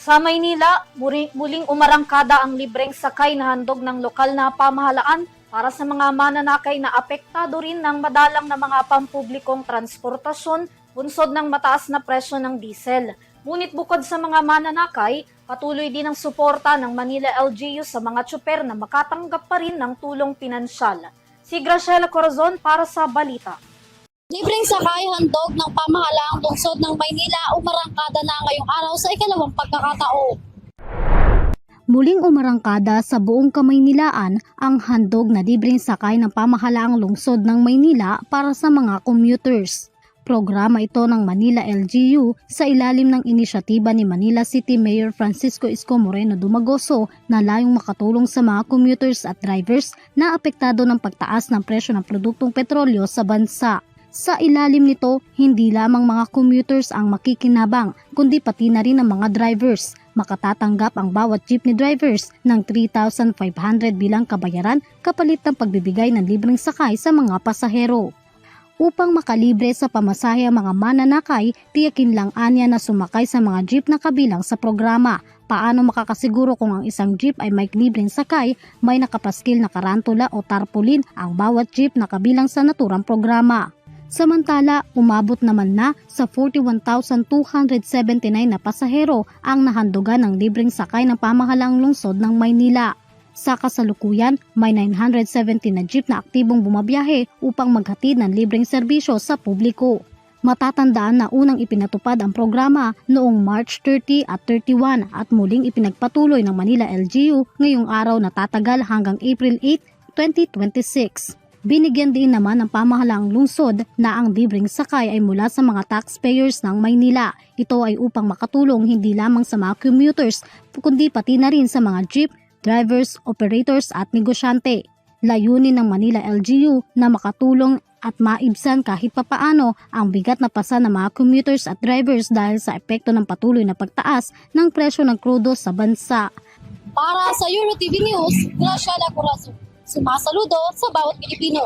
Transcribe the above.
Sa Maynila, muling umarangkada ang libreng sakay na handog ng lokal na pamahalaan para sa mga mananakay na apektado rin ng madalang na mga pampublikong transportasyon bunsod ng mataas na presyo ng diesel. Ngunit bukod sa mga mananakay, patuloy din ang suporta ng Manila LGU sa mga tsuper na makatanggap pa rin ng tulong pinansyal. Si Graciela Corazon para sa balita. Libreng sakay handog ng pamahalaang lungsod ng Maynila umarangkada na ngayong araw sa ikalawang pagkakataon. Muling umarangkada sa buong Kamaynilaan ang handog na libreng sakay ng pamahalaang lungsod ng Maynila para sa mga commuters. Programa ito ng Manila LGU sa ilalim ng inisyatiba ni Manila City Mayor Francisco Isko Moreno Dumagoso na layong makatulong sa mga commuters at drivers na apektado ng pagtaas ng presyo ng produktong petrolyo sa bansa. Sa ilalim nito, hindi lamang mga commuters ang makikinabang, kundi pati na rin ang mga drivers. Makatatanggap ang bawat jeepney drivers ng 3,500 bilang kabayaran kapalit ng pagbibigay ng libreng sakay sa mga pasahero. Upang makalibre sa pamasahe ang mga mananakay, tiyakin lang anya na sumakay sa mga jeep na kabilang sa programa. Paano makakasiguro kung ang isang jeep ay may libreng sakay, may nakapaskil na karantula o tarpaulin ang bawat jeep na kabilang sa naturang programa. Samantala, umabot naman na sa 41,279 na pasahero ang nahandugan ng libreng sakay ng pamahalaang lungsod ng Maynila. Sa kasalukuyan, may 970 na jeep na aktibong bumabiyahe upang maghatid ng libreng serbisyo sa publiko. Matatandaan na unang ipinatupad ang programa noong March 30 at 31 at muling ipinagpatuloy ng Manila LGU ngayong araw na tatagal hanggang April 8, 2026. Binigyan din naman ng pamahalaang lungsod na ang libreng sakay ay mula sa mga taxpayers ng Maynila. Ito ay upang makatulong hindi lamang sa mga commuters kundi pati na rin sa mga jeep, drivers, operators at negosyante. Layunin ng Manila LGU na makatulong at maibsan kahit papaano ang bigat na pasa ng mga commuters at drivers dahil sa epekto ng patuloy na pagtaas ng presyo ng krudo sa bansa. Para sa EuroTV News, Graciela Corazon. Sumasaludo sa bawat Pilipino.